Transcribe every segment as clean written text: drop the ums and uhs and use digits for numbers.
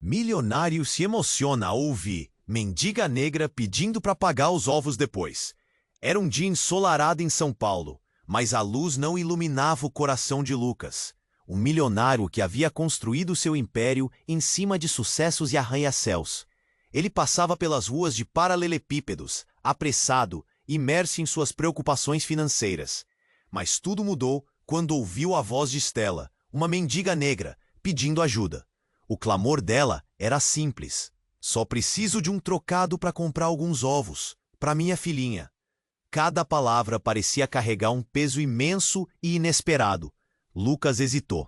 Milionário se emociona ao ouvir mendiga negra pedindo para pagar os ovos depois. Era um dia ensolarado em São Paulo, mas a luz não iluminava o coração de Lucas. Um milionário que havia construído seu império em cima de sucessos e arranha-céus. Ele passava pelas ruas de paralelepípedos, apressado, imerso em suas preocupações financeiras. Mas tudo mudou quando ouviu a voz de Stella, uma mendiga negra, pedindo ajuda. O clamor dela era simples. Só preciso de um trocado para comprar alguns ovos, para minha filhinha. Cada palavra parecia carregar um peso imenso e inesperado. Lucas hesitou.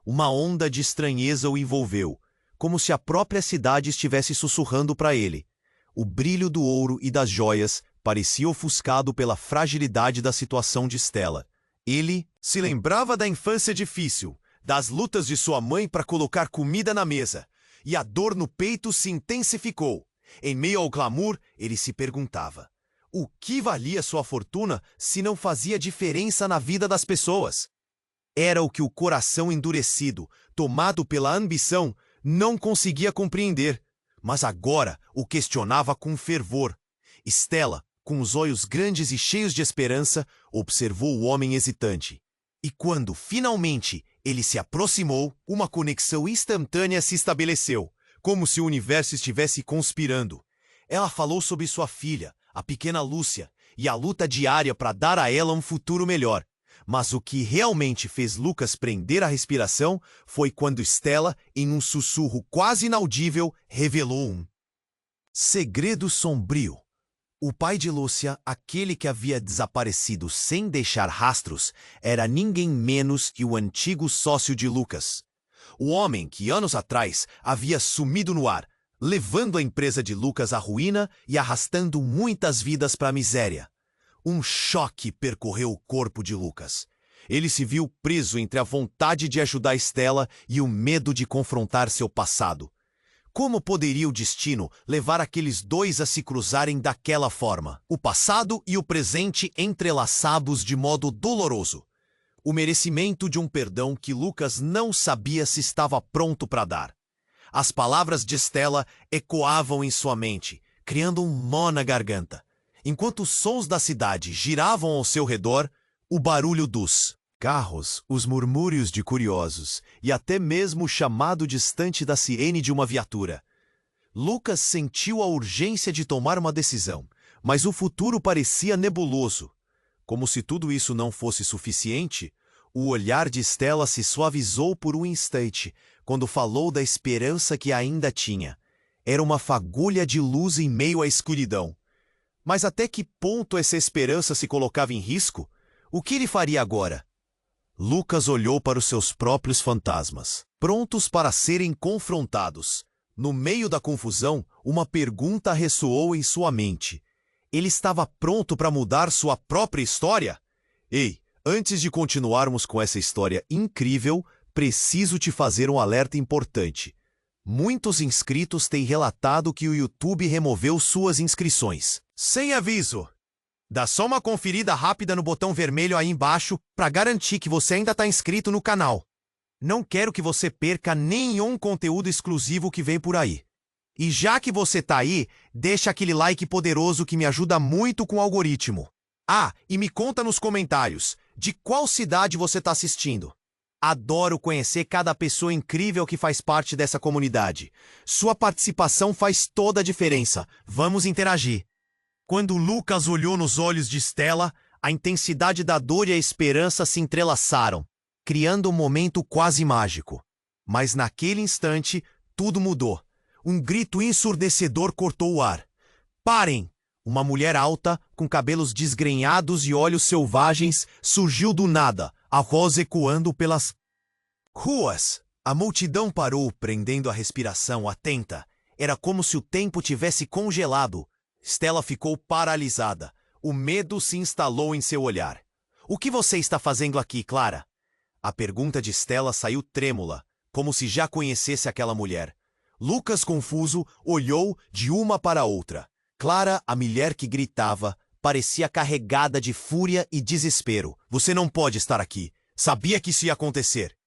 Uma onda de estranheza o envolveu, como se a própria cidade estivesse sussurrando para ele. O brilho do ouro e das joias parecia ofuscado pela fragilidade da situação de Stella. Ele se lembrava da infância difícil, das lutas de sua mãe para colocar comida na mesa, e a dor no peito se intensificou. Em meio ao clamor, ele se perguntava: o que valia sua fortuna se não fazia diferença na vida das pessoas? Era o que o coração endurecido, tomado pela ambição, não conseguia compreender, mas agora o questionava com fervor. Stella, com os olhos grandes e cheios de esperança, observou o homem hesitante. E quando, finalmente, ele se aproximou, uma conexão instantânea se estabeleceu, como se o universo estivesse conspirando. Ela falou sobre sua filha, a pequena Lúcia, e a luta diária para dar a ela um futuro melhor. Mas o que realmente fez Lucas prender a respiração foi quando Stella, em um sussurro quase inaudível, revelou um segredo sombrio. O pai de Lúcia, aquele que havia desaparecido sem deixar rastros, era ninguém menos que o antigo sócio de Lucas. O homem que anos atrás havia sumido no ar, levando a empresa de Lucas à ruína e arrastando muitas vidas para a miséria. Um choque percorreu o corpo de Lucas. Ele se viu preso entre a vontade de ajudar Stella e o medo de confrontar seu passado. Como poderia o destino levar aqueles dois a se cruzarem daquela forma? O passado e o presente entrelaçados de modo doloroso. O merecimento de um perdão que Lucas não sabia se estava pronto para dar. As palavras de Stella ecoavam em sua mente, criando um nó na garganta. Enquanto os sons da cidade giravam ao seu redor, o barulho dos carros, os murmúrios de curiosos e até mesmo o chamado distante da sirene de uma viatura. Lucas sentiu a urgência de tomar uma decisão, mas o futuro parecia nebuloso. Como se tudo isso não fosse suficiente, o olhar de Stella se suavizou por um instante, quando falou da esperança que ainda tinha. Era uma fagulha de luz em meio à escuridão. Mas até que ponto essa esperança se colocava em risco? O que ele faria agora? Lucas olhou para os seus próprios fantasmas, prontos para serem confrontados. No meio da confusão, uma pergunta ressoou em sua mente. Ele estava pronto para mudar sua própria história? Ei, antes de continuarmos com essa história incrível, preciso te fazer um alerta importante. Muitos inscritos têm relatado que o YouTube removeu suas inscrições. Sem aviso! Dá só uma conferida rápida no botão vermelho aí embaixo para garantir que você ainda está inscrito no canal. Não quero que você perca nenhum conteúdo exclusivo que vem por aí. E já que você tá aí, deixa aquele like poderoso que me ajuda muito com o algoritmo. Ah, e me conta nos comentários, de qual cidade você está assistindo. Adoro conhecer cada pessoa incrível que faz parte dessa comunidade. Sua participação faz toda a diferença. Vamos interagir. Quando Lucas olhou nos olhos de Stella, a intensidade da dor e a esperança se entrelaçaram, criando um momento quase mágico. Mas naquele instante, tudo mudou. Um grito ensurdecedor cortou o ar. Parem! Uma mulher alta, com cabelos desgrenhados e olhos selvagens, surgiu do nada, a voz ecoando pelas ruas. A multidão parou, prendendo a respiração atenta. Era como se o tempo tivesse congelado. Stella ficou paralisada. O medo se instalou em seu olhar. O que você está fazendo aqui, Clara? A pergunta de Stella saiu trêmula, como se já conhecesse aquela mulher. Lucas, confuso, olhou de uma para outra. Clara, a mulher que gritava, parecia carregada de fúria e desespero. Você não pode estar aqui. Sabia que isso ia acontecer.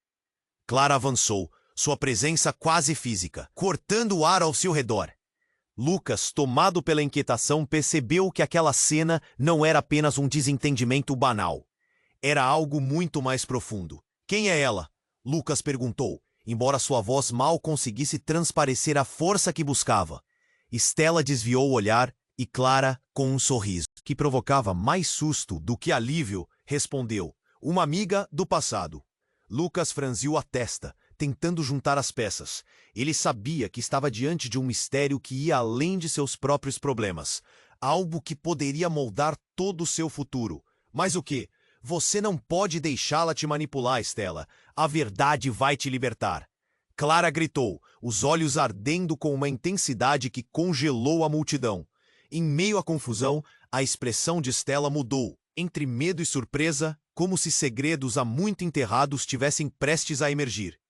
Clara avançou, sua presença quase física, cortando o ar ao seu redor. Lucas, tomado pela inquietação, percebeu que aquela cena não era apenas um desentendimento banal. Era algo muito mais profundo. Quem é ela? Lucas perguntou, embora sua voz mal conseguisse transparecer a força que buscava. Stella desviou o olhar e Clara, com um sorriso que provocava mais susto do que alívio, respondeu: uma amiga do passado. Lucas franziu a testa, tentando juntar as peças. Ele sabia que estava diante de um mistério que ia além de seus próprios problemas. Algo que poderia moldar todo o seu futuro. Mas o quê? Você não pode deixá-la te manipular, Stella. A verdade vai te libertar. Clara gritou, os olhos ardendo com uma intensidade que congelou a multidão. Em meio à confusão, a expressão de Stella mudou, entre medo e surpresa, como se segredos há muito enterrados tivessem prestes a emergir.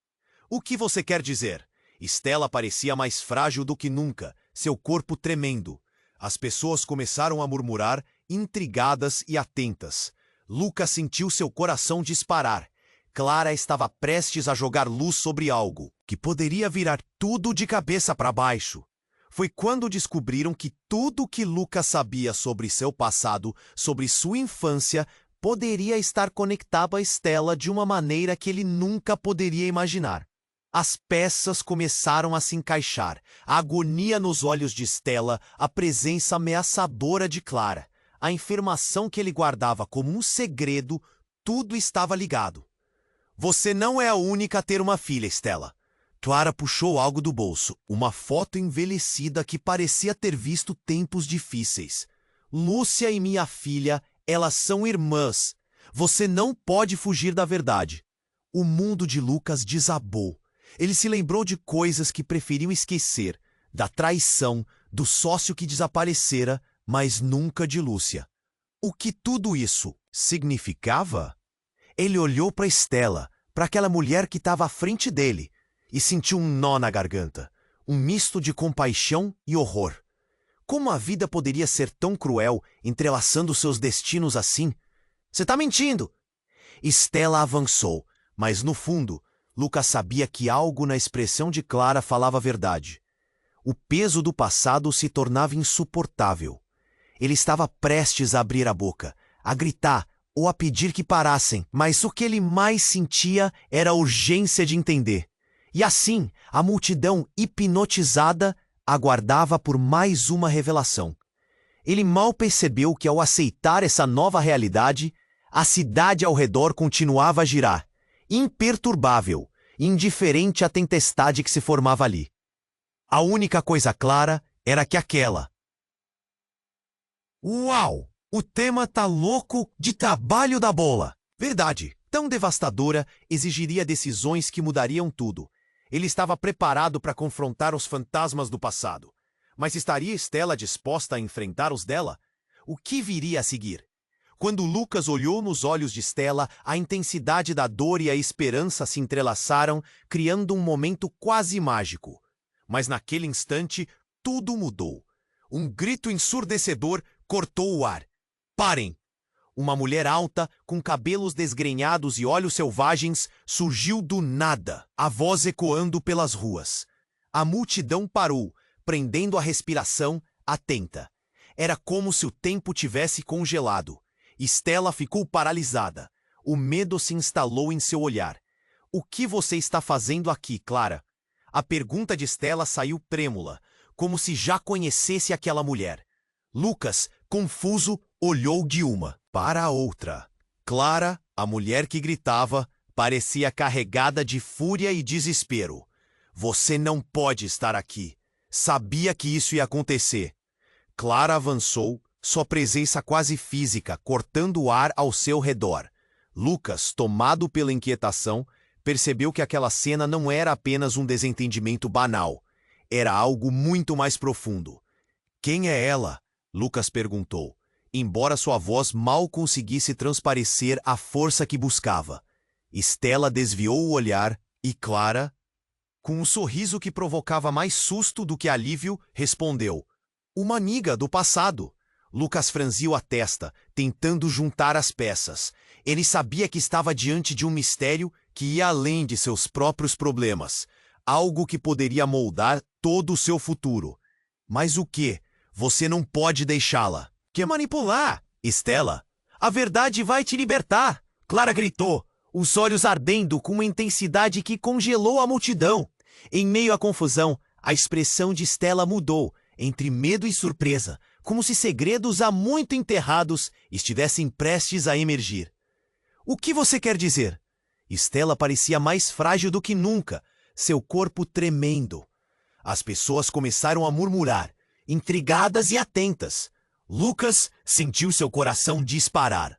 O que você quer dizer? Stella parecia mais frágil do que nunca, seu corpo tremendo. As pessoas começaram a murmurar, intrigadas e atentas. Lucas sentiu seu coração disparar. Clara estava prestes a jogar luz sobre algo, que poderia virar tudo de cabeça para baixo. Foi quando descobriram que tudo que Lucas sabia sobre seu passado, sobre sua infância, poderia estar conectado a Stella de uma maneira que ele nunca poderia imaginar. As peças começaram a se encaixar, a agonia nos olhos de Stella, a presença ameaçadora de Clara, a informação que ele guardava como um segredo, tudo estava ligado. Você não é a única a ter uma filha, Stella. Clara puxou algo do bolso, uma foto envelhecida que parecia ter visto tempos difíceis. Lúcia e minha filha, elas são irmãs. Você não pode fugir da verdade. O mundo de Lucas desabou. Ele se lembrou de coisas que preferiu esquecer, da traição, do sócio que desaparecera, mas nunca de Lúcia. O que tudo isso significava? Ele olhou para Stella, para aquela mulher que estava à frente dele, e sentiu um nó na garganta, um misto de compaixão e horror. Como a vida poderia ser tão cruel, entrelaçando seus destinos assim? Você está mentindo! Stella avançou, mas no fundo, Lucas sabia que algo na expressão de Clara falava a verdade. O peso do passado se tornava insuportável. Ele estava prestes a abrir a boca, a gritar ou a pedir que parassem, mas o que ele mais sentia era a urgência de entender. E assim, a multidão hipnotizada aguardava por mais uma revelação. Ele mal percebeu que, ao aceitar essa nova realidade, a cidade ao redor continuava a girar, imperturbável, indiferente à tempestade que se formava ali. A única coisa clara era que aquela... Uau! O tema tá louco de trabalho da bola! Verdade, tão devastadora, exigiria decisões que mudariam tudo. Ele estava preparado para confrontar os fantasmas do passado. Mas estaria Stella disposta a enfrentar os dela? O que viria a seguir? Quando Lucas olhou nos olhos de Stella, a intensidade da dor e a esperança se entrelaçaram, criando um momento quase mágico. Mas naquele instante, tudo mudou. Um grito ensurdecedor cortou o ar. Parem! Uma mulher alta, com cabelos desgrenhados e olhos selvagens, surgiu do nada, a voz ecoando pelas ruas. A multidão parou, prendendo a respiração, atenta. Era como se o tempo tivesse congelado. Stella ficou paralisada. O medo se instalou em seu olhar. O que você está fazendo aqui, Clara? A pergunta de Stella saiu trêmula, como se já conhecesse aquela mulher. Lucas, confuso, olhou de uma para a outra. Clara, a mulher que gritava, parecia carregada de fúria e desespero. Você não pode estar aqui. Sabia que isso ia acontecer. Clara avançou, sua presença quase física, cortando o ar ao seu redor. Lucas, tomado pela inquietação, percebeu que aquela cena não era apenas um desentendimento banal. Era algo muito mais profundo. Quem é ela? Lucas perguntou, embora sua voz mal conseguisse transparecer a força que buscava. Stella desviou o olhar e Clara, com um sorriso que provocava mais susto do que alívio, respondeu: uma amiga do passado. Lucas franziu a testa, tentando juntar as peças. Ele sabia que estava diante de um mistério que ia além de seus próprios problemas. algo que poderia moldar todo o seu futuro. Mas o que? Você não pode deixá-la. Que manipular? Estela, a verdade vai te libertar! Clara gritou, os olhos ardendo com uma intensidade que congelou a multidão. Em meio à confusão, a expressão de Estela mudou, entre medo e surpresa, como se segredos há muito enterrados estivessem prestes a emergir. O que você quer dizer? Estela parecia mais frágil do que nunca, seu corpo tremendo. As pessoas começaram a murmurar, intrigadas e atentas. Lucas sentiu seu coração disparar.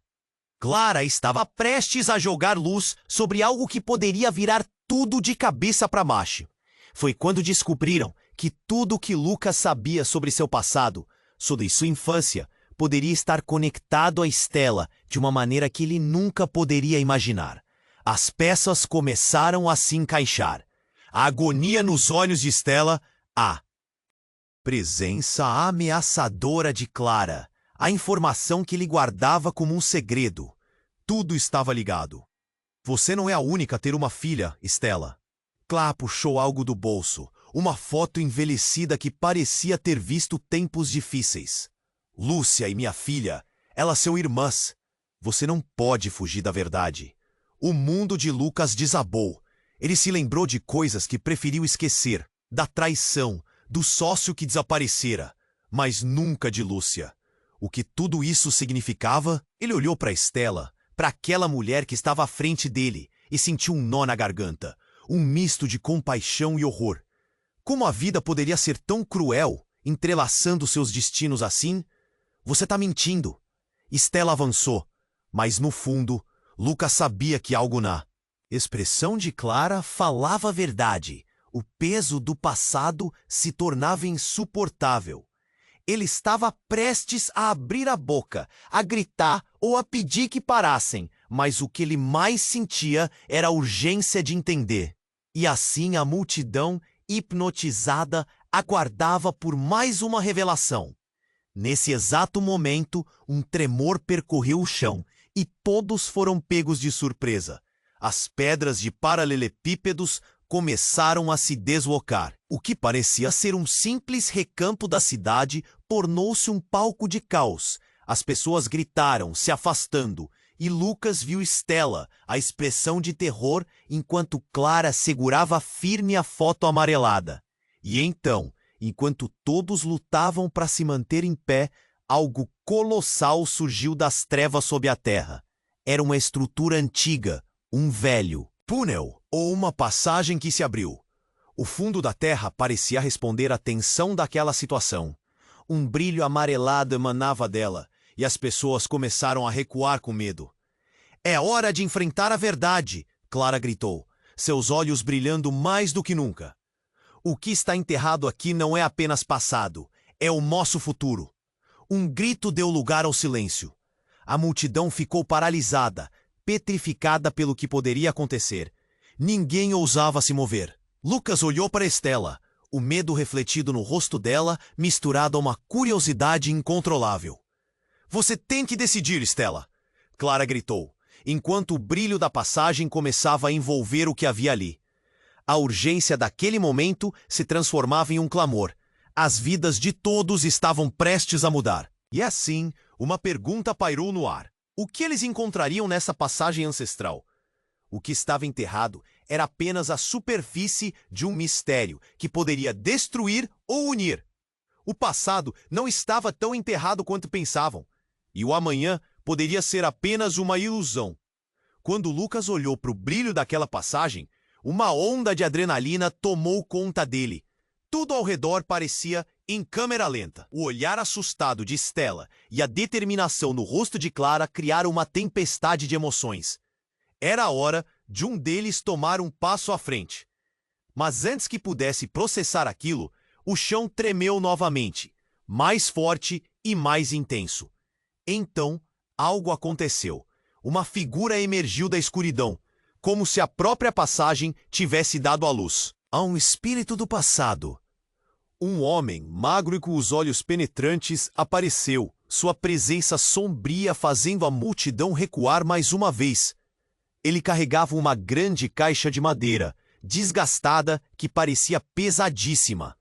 Clara estava prestes a jogar luz sobre algo que poderia virar tudo de cabeça para baixo. Foi quando descobriram que tudo o que Lucas sabia sobre seu passado, sobre sua infância, poderia estar conectado a Estela de uma maneira que ele nunca poderia imaginar. As peças começaram a se encaixar. A agonia nos olhos de Estela, a presença ameaçadora de Clara, a informação que ele guardava como um segredo. Tudo estava ligado. Você não é a única a ter uma filha, Estela. Clara puxou algo do bolso, uma foto envelhecida que parecia ter visto tempos difíceis. Lúcia e minha filha, elas são irmãs. Você não pode fugir da verdade. O mundo de Lucas desabou. Ele se lembrou de coisas que preferiu esquecer, da traição, do sócio que desaparecera, mas nunca de Lúcia. O que tudo isso significava? Ele olhou para Estela, para aquela mulher que estava à frente dele, e sentiu um nó na garganta, um misto de compaixão e horror. Como a vida poderia ser tão cruel, entrelaçando seus destinos assim? Você está mentindo. Estela avançou, mas no fundo, Lucas sabia que algo na expressão de Clara falava a verdade. O peso do passado se tornava insuportável. Ele estava prestes a abrir a boca, a gritar ou a pedir que parassem, mas o que ele mais sentia era a urgência de entender. E assim a multidão, hipnotizada, aguardava por mais uma revelação. Nesse exato momento, um tremor percorreu o chão e todos foram pegos de surpresa. As pedras de paralelepípedos começaram a se deslocar. O que parecia ser um simples recanto da cidade tornou-se um palco de caos. As pessoas gritaram, se afastando, e Lucas viu Estela, a expressão de terror, enquanto Clara segurava firme a foto amarelada. E então, enquanto todos lutavam para se manter em pé, algo colossal surgiu das trevas sob a terra. Era uma estrutura antiga, um velho túnel ou uma passagem que se abriu. O fundo da terra parecia responder à tensão daquela situação. Um brilho amarelado emanava dela, e as pessoas começaram a recuar com medo. É hora de enfrentar a verdade, Clara gritou, seus olhos brilhando mais do que nunca. O que está enterrado aqui não é apenas passado, é o nosso futuro. Um grito deu lugar ao silêncio. A multidão ficou paralisada, petrificada pelo que poderia acontecer. Ninguém ousava se mover. Lucas olhou para Estela, o medo refletido no rosto dela, misturado a uma curiosidade incontrolável. Você tem que decidir, Estela, Clara gritou, enquanto o brilho da passagem começava a envolver o que havia ali. A urgência daquele momento se transformava em um clamor. As vidas de todos estavam prestes a mudar. E assim, uma pergunta pairou no ar. O que eles encontrariam nessa passagem ancestral? O que estava enterrado era apenas a superfície de um mistério que poderia destruir ou unir. O passado não estava tão enterrado quanto pensavam, e o amanhã poderia ser apenas uma ilusão. Quando Lucas olhou para o brilho daquela passagem, uma onda de adrenalina tomou conta dele. Tudo ao redor parecia em câmera lenta. O olhar assustado de Estela e a determinação no rosto de Clara criaram uma tempestade de emoções. Era a hora de um deles tomar um passo à frente. Mas antes que pudesse processar aquilo, o chão tremeu novamente, mais forte e mais intenso. Então, algo aconteceu. Uma figura emergiu da escuridão, como se a própria passagem tivesse dado à luz. Há um espírito do passado. Um homem, magro e com os olhos penetrantes, apareceu, sua presença sombria fazendo a multidão recuar mais uma vez. Ele carregava uma grande caixa de madeira, desgastada, que parecia pesadíssima.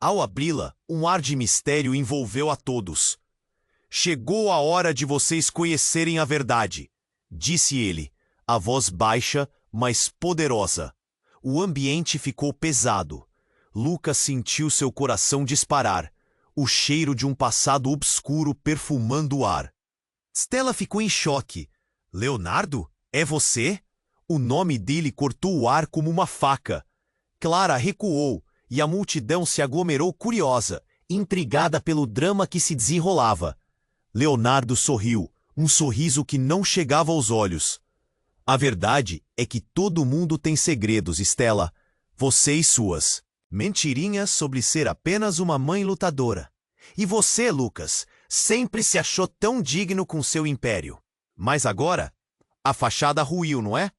Ao abri-la, um ar de mistério envolveu a todos. "Chegou a hora de vocês conhecerem a verdade", disse ele, a voz baixa, mas poderosa. O ambiente ficou pesado. Lucas sentiu seu coração disparar, o cheiro de um passado obscuro perfumando o ar. Stella ficou em choque. "Leonardo? É você?" O nome dele cortou o ar como uma faca. Clara recuou, e a multidão se aglomerou curiosa, intrigada pelo drama que se desenrolava. Leonardo sorriu, um sorriso que não chegava aos olhos. "A verdade é que todo mundo tem segredos, Stella. Você e suas. Mentirinhas sobre ser apenas uma mãe lutadora. E você, Lucas, sempre se achou tão digno com seu império. Mas agora, a fachada ruiu, não é?"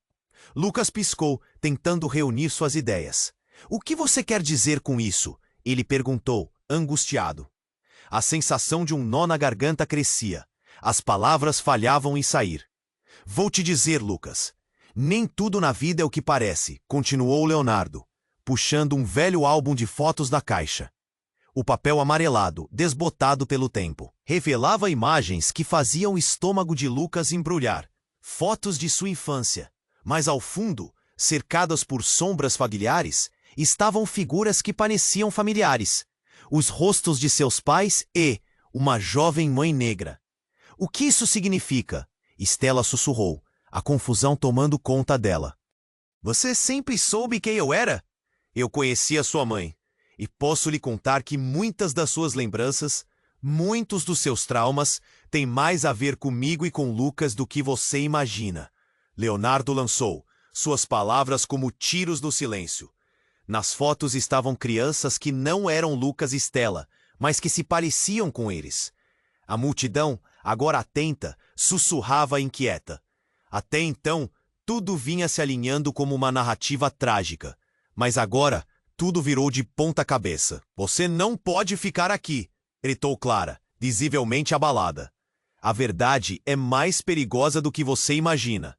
Lucas piscou, tentando reunir suas ideias. "O que você quer dizer com isso?" ele perguntou, angustiado. A sensação de um nó na garganta crescia. As palavras falhavam em sair. "Vou te dizer, Lucas. Nem tudo na vida é o que parece", continuou Leonardo, puxando um velho álbum de fotos da caixa. O papel amarelado, desbotado pelo tempo, revelava imagens que faziam o estômago de Lucas embrulhar. Fotos de sua infância. Mas ao fundo, cercadas por sombras familiares, estavam figuras que pareciam familiares. Os rostos de seus pais e uma jovem mãe negra. "O que isso significa?" Stella sussurrou, a confusão tomando conta dela. "Você sempre soube quem eu era? Eu conhecia sua mãe, e posso lhe contar que muitas das suas lembranças, muitos dos seus traumas, têm mais a ver comigo e com Lucas do que você imagina." Leonardo lançou, suas palavras como tiros no silêncio. Nas fotos estavam crianças que não eram Lucas e Stella, mas que se pareciam com eles. A multidão, agora atenta, sussurrava inquieta. Até então, tudo vinha se alinhando como uma narrativa trágica. Mas agora, tudo virou de ponta cabeça. "Você não pode ficar aqui", gritou Clara, visivelmente abalada. "A verdade é mais perigosa do que você imagina."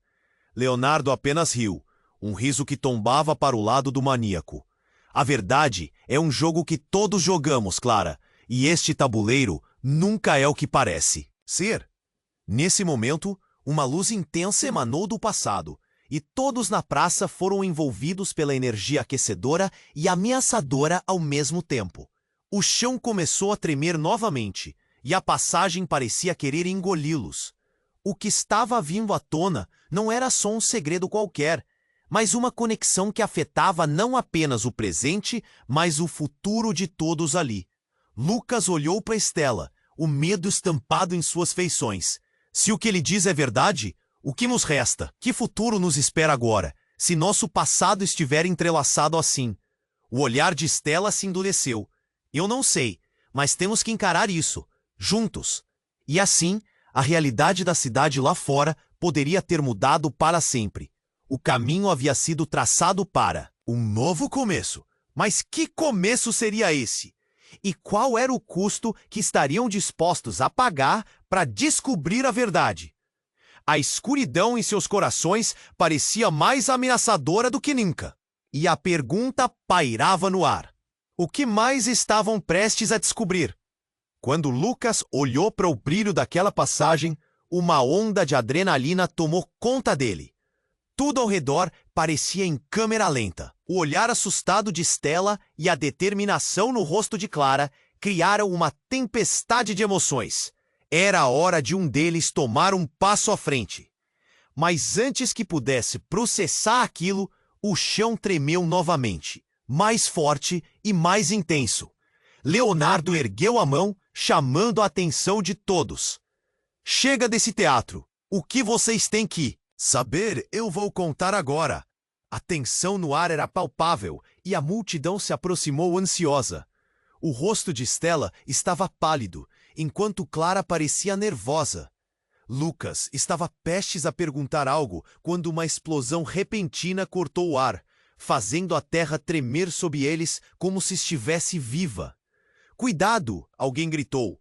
Leonardo apenas riu, um riso que tombava para o lado do maníaco. "A verdade é um jogo que todos jogamos, Clara, e este tabuleiro nunca é o que parece ser." Nesse momento, uma luz intensa emanou do passado, e todos na praça foram envolvidos pela energia aquecedora e ameaçadora ao mesmo tempo. O chão começou a tremer novamente, e a passagem parecia querer engoli-los. O que estava vindo à tona não era só um segredo qualquer, mas uma conexão que afetava não apenas o presente, mas o futuro de todos ali. Lucas olhou para Stella, o medo estampado em suas feições. "Se o que ele diz é verdade, o que nos resta? Que futuro nos espera agora, se nosso passado estiver entrelaçado assim?" O olhar de Stella se endureceu. "Eu não sei, mas temos que encarar isso, juntos." E assim, a realidade da cidade lá fora poderia ter mudado para sempre. O caminho havia sido traçado para um novo começo. Mas que começo seria esse? E qual era o custo que estariam dispostos a pagar para descobrir a verdade? A escuridão em seus corações parecia mais ameaçadora do que nunca. E a pergunta pairava no ar. O que mais estavam prestes a descobrir? Quando Lucas olhou para o brilho daquela passagem, uma onda de adrenalina tomou conta dele. Tudo ao redor parecia em câmera lenta. O olhar assustado de Stella e a determinação no rosto de Clara criaram uma tempestade de emoções. Era a hora de um deles tomar um passo à frente. Mas antes que pudesse processar aquilo, o chão tremeu novamente, mais forte e mais intenso. Leonardo ergueu a mão, chamando a atenção de todos. "Chega desse teatro. O que vocês têm que saber, eu vou contar agora." A tensão no ar era palpável e a multidão se aproximou ansiosa. O rosto de Stella estava pálido, enquanto Clara parecia nervosa. Lucas estava prestes a perguntar algo quando uma explosão repentina cortou o ar, fazendo a terra tremer sob eles como se estivesse viva. "Cuidado!" alguém gritou.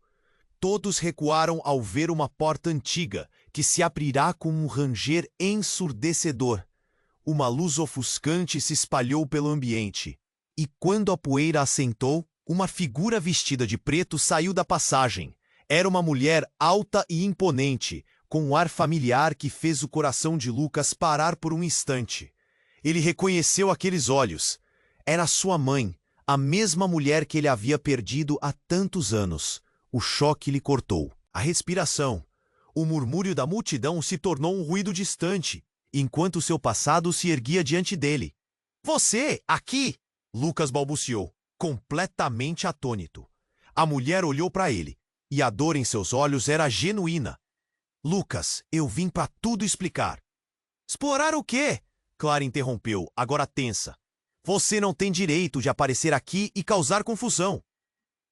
Todos recuaram ao ver uma porta antiga, que se abrirá com um ranger ensurdecedor. uma luz ofuscante se espalhou pelo ambiente. E quando a poeira assentou, uma figura vestida de preto saiu da passagem. Era uma mulher alta e imponente, com um ar familiar que fez o coração de Lucas parar por um instante. Ele reconheceu aqueles olhos. Era sua mãe, a mesma mulher que ele havia perdido há tantos anos. O choque lhe cortou a respiração. O murmúrio da multidão se tornou um ruído distante, enquanto seu passado se erguia diante dele. "Você, aqui!" Lucas balbuciou, completamente atônito. A mulher olhou para ele, e a dor em seus olhos era genuína. "Lucas, eu vim para tudo explicar." "Explorar o quê?" Clara interrompeu, agora tensa. "Você não tem direito de aparecer aqui e causar confusão."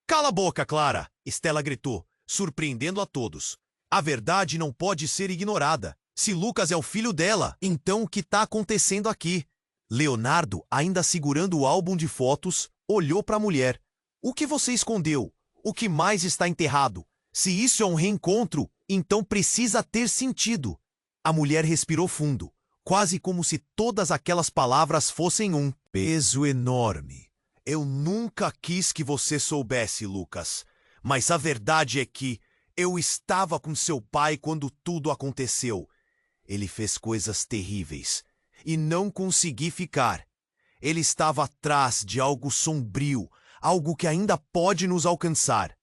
"Cala a boca, Clara!" Stella gritou, surpreendendo a todos. "A verdade não pode ser ignorada. Se Lucas é o filho dela, então o que está acontecendo aqui?" Leonardo, ainda segurando o álbum de fotos, olhou para a mulher. "O que você escondeu? O que mais está enterrado? Se isso é um reencontro, então precisa ter sentido." A mulher respirou fundo, quase como se todas aquelas palavras fossem um peso enorme. "Eu nunca quis que você soubesse, Lucas. Mas a verdade é que eu estava com seu pai quando tudo aconteceu. Ele fez coisas terríveis. E não consegui ficar. Ele estava atrás de algo sombrio, algo que ainda pode nos alcançar."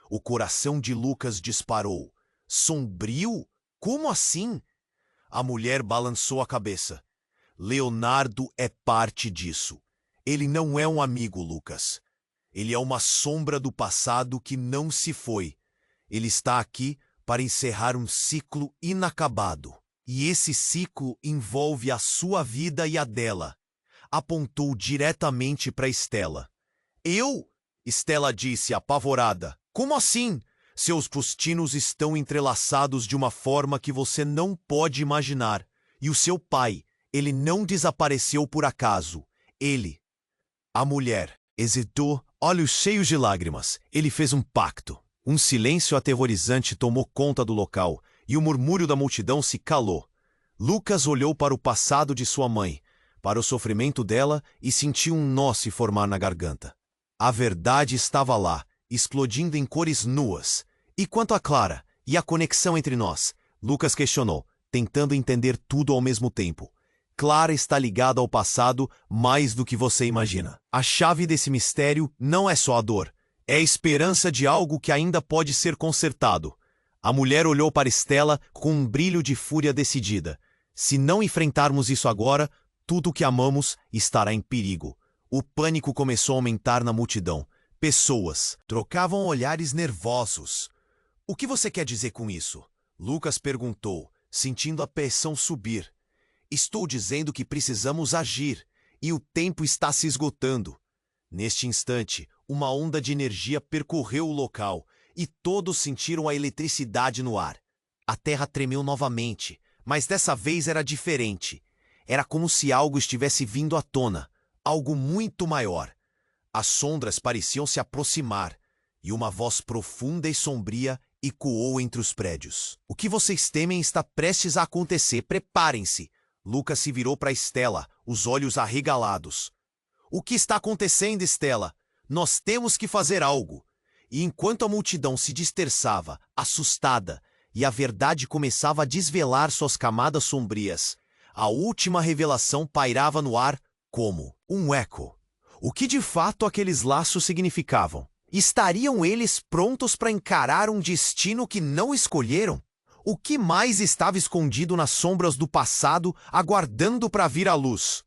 O coração de Lucas disparou. "Sombrio? Como assim?" A mulher balançou a cabeça. "Leonardo é parte disso. Ele não é um amigo, Lucas. Ele é uma sombra do passado que não se foi. Ele está aqui para encerrar um ciclo inacabado. E esse ciclo envolve a sua vida e a dela." Apontou diretamente para Stella. "Eu?" Stella disse, apavorada. "Como assim? Seus destinos estão entrelaçados de uma forma que você não pode imaginar. E o seu pai, ele não desapareceu por acaso. Ele..." A mulher hesitou, olhos cheios de lágrimas. Ele fez um pacto. Um silêncio aterrorizante tomou conta do local, e o murmúrio da multidão se calou. Lucas olhou para o passado de sua mãe, para o sofrimento dela, e sentiu um nó se formar na garganta. A verdade estava lá, explodindo em cores nuas. "E quanto a Clara, e a conexão entre nós?" Lucas questionou, tentando entender tudo ao mesmo tempo. "Clara está ligada ao passado mais do que você imagina. A chave desse mistério não é só a dor. É a esperança de algo que ainda pode ser consertado." A mulher olhou para Stella com um brilho de fúria decidida. "Se não enfrentarmos isso agora, tudo o que amamos estará em perigo." O pânico começou a aumentar na multidão. Pessoas trocavam olhares nervosos. "O que você quer dizer com isso?" Lucas perguntou, sentindo a pressão subir. "Estou dizendo que precisamos agir, e o tempo está se esgotando." Neste instante, uma onda de energia percorreu o local, e todos sentiram a eletricidade no ar. A terra tremeu novamente, mas dessa vez era diferente. Era como se algo estivesse vindo à tona, algo muito maior. As sombras pareciam se aproximar, e uma voz profunda e sombria ecoou entre os prédios. "O que vocês temem está prestes a acontecer, preparem-se." Lucas se virou para Stella, os olhos arregalados. "O que está acontecendo, Stella? Nós temos que fazer algo." E enquanto a multidão se dispersava, assustada, e a verdade começava a desvelar suas camadas sombrias, a última revelação pairava no ar como um eco. O que de fato aqueles laços significavam? Estariam eles prontos para encarar um destino que não escolheram? O que mais estava escondido nas sombras do passado, aguardando para vir à luz?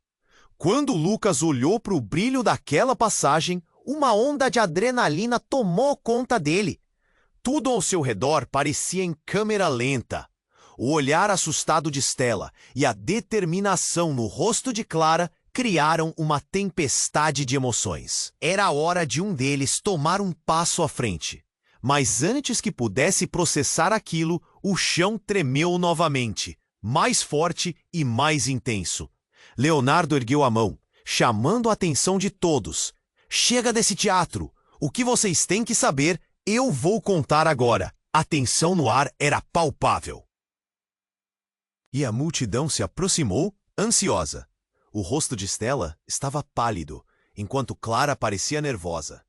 Quando Lucas olhou para o brilho daquela passagem, uma onda de adrenalina tomou conta dele. Tudo ao seu redor parecia em câmera lenta. O olhar assustado de Stella e a determinação no rosto de Clara criaram uma tempestade de emoções. Era a hora de um deles tomar um passo à frente. Mas antes que pudesse processar aquilo, o chão tremeu novamente, mais forte e mais intenso. Leonardo ergueu a mão, chamando a atenção de todos. "Chega desse teatro! O que vocês têm que saber, eu vou contar agora." A tensão no ar era palpável. E a multidão se aproximou, ansiosa. O rosto de Stella estava pálido, enquanto Clara parecia nervosa.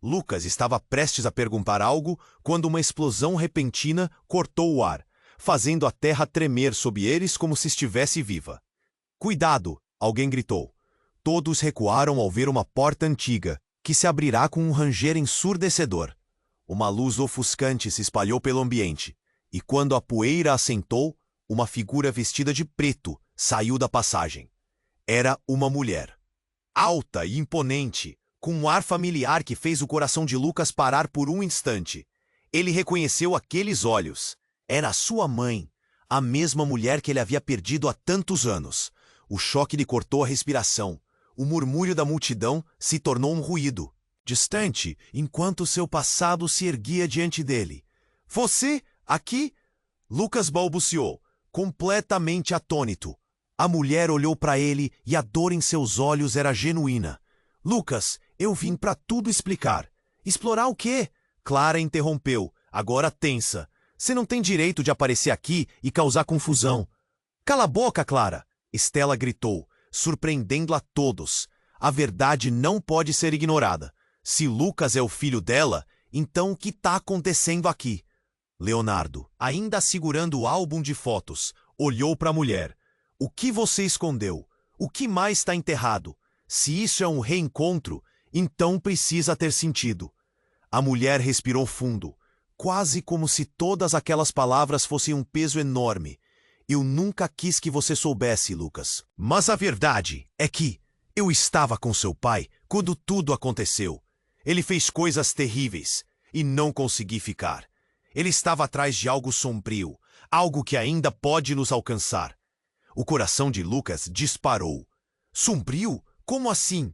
Lucas estava prestes a perguntar algo quando uma explosão repentina cortou o ar, fazendo a terra tremer sob eles como se estivesse viva. "Cuidado!" alguém gritou. Todos recuaram ao ver uma porta antiga, que se abrirá com um ranger ensurdecedor. Uma luz ofuscante se espalhou pelo ambiente, e quando a poeira assentou, uma figura vestida de preto saiu da passagem. Era uma mulher. Alta e imponente, com um ar familiar que fez o coração de Lucas parar por um instante. Ele reconheceu aqueles olhos. Era sua mãe, a mesma mulher que ele havia perdido há tantos anos. O choque lhe cortou a respiração. O murmúrio da multidão se tornou um ruído, distante, enquanto seu passado se erguia diante dele. "Você, aqui?" Lucas balbuciou, completamente atônito. A mulher olhou para ele e a dor em seus olhos era genuína. "Lucas, eu vim para tudo explicar." "Explorar o quê?" Clara interrompeu, agora tensa. "Você não tem direito de aparecer aqui e causar confusão." "Cala a boca, Clara!" Stella gritou, surpreendendo a todos. A verdade não pode ser ignorada. Se Lucas é o filho dela, então o que está acontecendo aqui? Leonardo, ainda segurando o álbum de fotos, olhou para a mulher. "O que você escondeu? O que mais está enterrado? Se isso é um reencontro, então precisa ter sentido." A mulher respirou fundo, quase como se todas aquelas palavras fossem um peso enorme. "Eu nunca quis que você soubesse, Lucas. Mas a verdade é que eu estava com seu pai quando tudo aconteceu. Ele fez coisas terríveis e não consegui ficar. Ele estava atrás de algo sombrio, algo que ainda pode nos alcançar." O coração de Lucas disparou. "Sombrio? Como assim?"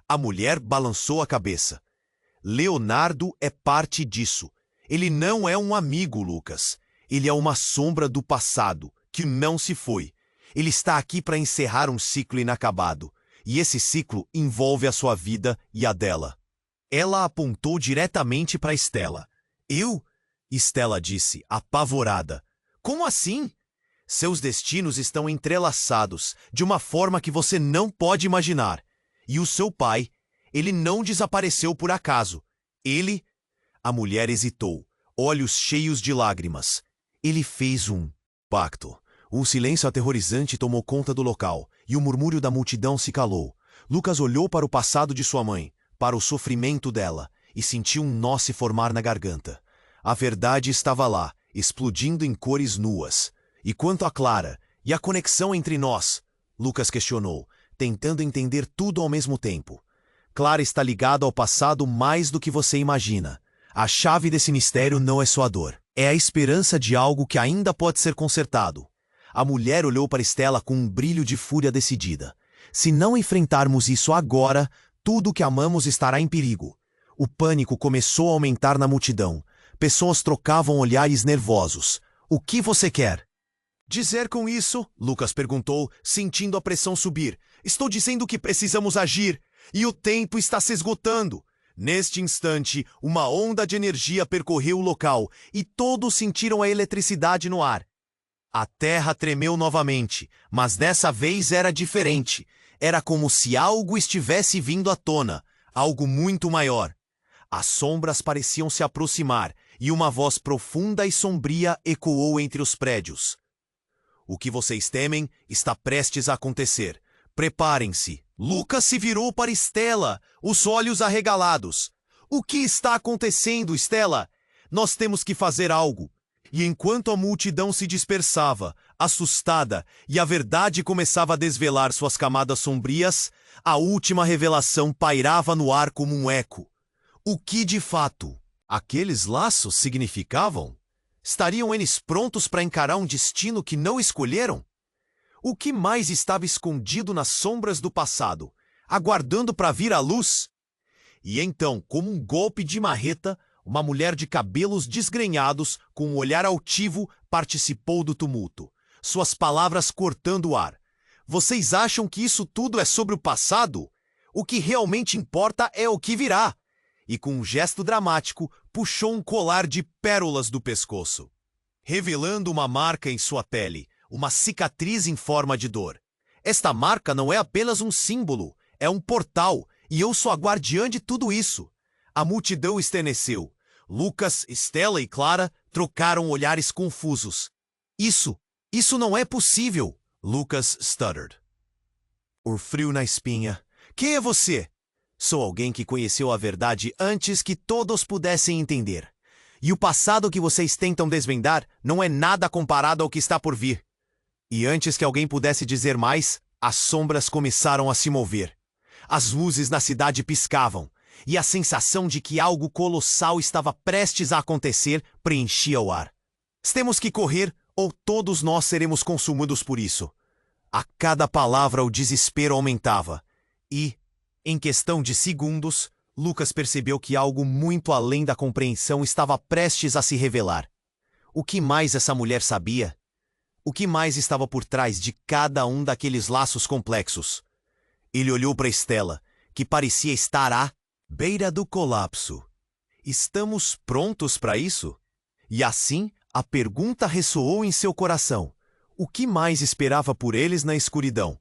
A mulher balançou a cabeça. "Leonardo é parte disso. Ele não é um amigo, Lucas. Ele é uma sombra do passado, que não se foi. Ele está aqui para encerrar um ciclo inacabado, e esse ciclo envolve a sua vida e a dela." Ela apontou diretamente para Stella. "Eu?" Stella disse, apavorada. "Como assim?" "Seus destinos estão entrelaçados de uma forma que você não pode imaginar. E o seu pai, ele não desapareceu por acaso. Ele..." A mulher hesitou, olhos cheios de lágrimas. "Ele fez um pacto." Um silêncio aterrorizante tomou conta do local, e o murmúrio da multidão se calou. Lucas olhou para o passado de sua mãe, para o sofrimento dela, e sentiu um nó se formar na garganta. A verdade estava lá, explodindo em cores nuas. "E quanto a Clara, e a conexão entre nós?" Lucas questionou, tentando entender tudo ao mesmo tempo. "Clara está ligada ao passado mais do que você imagina. A chave desse mistério não é sua dor. É a esperança de algo que ainda pode ser consertado." A mulher olhou para Stella com um brilho de fúria decidida. "Se não enfrentarmos isso agora, tudo o que amamos estará em perigo." O pânico começou a aumentar na multidão. Pessoas trocavam olhares nervosos. "O que você quer?" "Dizer com isso?" Lucas perguntou, sentindo a pressão subir. "Estou dizendo que precisamos agir, e o tempo está se esgotando." Neste instante, uma onda de energia percorreu o local, e todos sentiram a eletricidade no ar. A terra tremeu novamente, mas dessa vez era diferente. Era como se algo estivesse vindo à tona, algo muito maior. As sombras pareciam se aproximar, e uma voz profunda e sombria ecoou entre os prédios. "O que vocês temem está prestes a acontecer. Preparem-se." Lucas se virou para Stella, os olhos arregalados. "O que está acontecendo, Stella? Nós temos que fazer algo." E enquanto a multidão se dispersava, assustada, e a verdade começava a desvelar suas camadas sombrias, a última revelação pairava no ar como um eco. O que de fato aqueles laços significavam? Estariam eles prontos para encarar um destino que não escolheram? O que mais estava escondido nas sombras do passado, aguardando para vir à luz? E então, como um golpe de marreta, uma mulher de cabelos desgrenhados, com um olhar altivo, participou do tumulto, suas palavras cortando o ar. "Vocês acham que isso tudo é sobre o passado? O que realmente importa é o que virá." E com um gesto dramático, puxou um colar de pérolas do pescoço, revelando uma marca em sua pele, uma cicatriz em forma de dor. Esta marca não é apenas um símbolo, é um portal, e eu sou a guardiã de tudo isso. A multidão estremeceu. Lucas, Stella e Clara trocaram olhares confusos. Isso não é possível, Lucas stuttered. O frio na espinha. Quem é você? Sou alguém que conheceu a verdade antes que todos pudessem entender. E o passado que vocês tentam desvendar não é nada comparado ao que está por vir. E antes que alguém pudesse dizer mais, as sombras começaram a se mover. As luzes na cidade piscavam, e a sensação de que algo colossal estava prestes a acontecer preenchia o ar. Temos que correr, ou todos nós seremos consumidos por isso. A cada palavra o desespero aumentava, e, em questão de segundos, Lucas percebeu que algo muito além da compreensão estava prestes a se revelar. O que mais essa mulher sabia? O que mais estava por trás de cada um daqueles laços complexos? Ele olhou para Stella, que parecia estar à beira do colapso. Estamos prontos para isso? E assim, a pergunta ressoou em seu coração. O que mais esperava por eles na escuridão?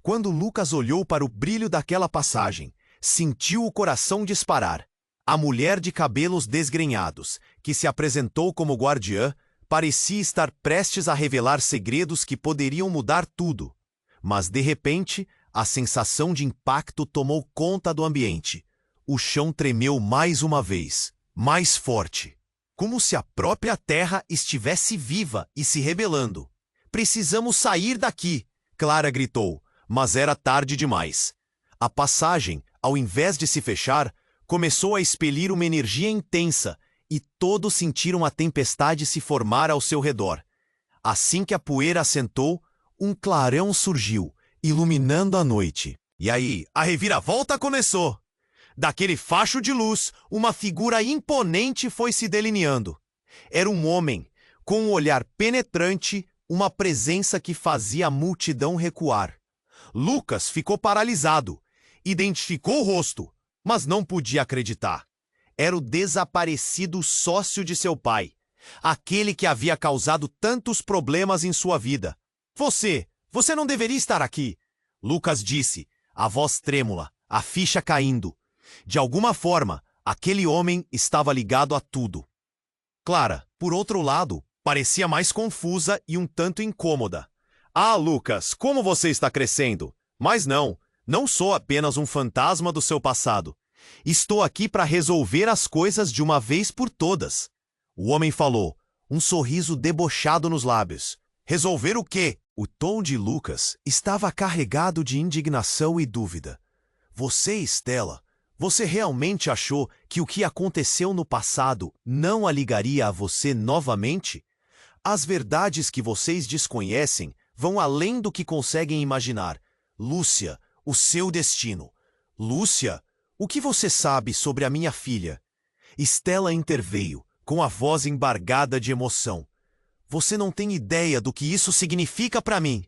Quando Lucas olhou para o brilho daquela passagem, sentiu o coração disparar. A mulher de cabelos desgrenhados, que se apresentou como guardiã, parecia estar prestes a revelar segredos que poderiam mudar tudo. Mas, de repente, a sensação de impacto tomou conta do ambiente. O chão tremeu mais uma vez, mais forte, como se a própria terra estivesse viva e se rebelando. Precisamos sair daqui, Clara gritou, mas era tarde demais. A passagem, ao invés de se fechar, começou a expelir uma energia intensa e todos sentiram a tempestade se formar ao seu redor. Assim que a poeira assentou, um clarão surgiu, iluminando a noite. E aí, a reviravolta começou. Daquele facho de luz, uma figura imponente foi se delineando. Era um homem, com um olhar penetrante, uma presença que fazia a multidão recuar. Lucas ficou paralisado. Identificou o rosto, mas não podia acreditar. Era o desaparecido sócio de seu pai, aquele que havia causado tantos problemas em sua vida. Você não deveria estar aqui, Lucas disse, a voz trêmula, a ficha caindo. De alguma forma, aquele homem estava ligado a tudo. Clara, por outro lado, parecia mais confusa e um tanto incômoda. Ah, Lucas, como você está crescendo? Mas não sou apenas um fantasma do seu passado. Estou aqui para resolver as coisas de uma vez por todas. O homem falou, um sorriso debochado nos lábios. Resolver o quê? O tom de Lucas estava carregado de indignação e dúvida. Você, Stella, você realmente achou que o que aconteceu no passado não a ligaria a você novamente? As verdades que vocês desconhecem vão além do que conseguem imaginar. Lúcia, o seu destino. Lúcia, o que você sabe sobre a minha filha? Stella interveio, com a voz embargada de emoção. Você não tem ideia do que isso significa para mim.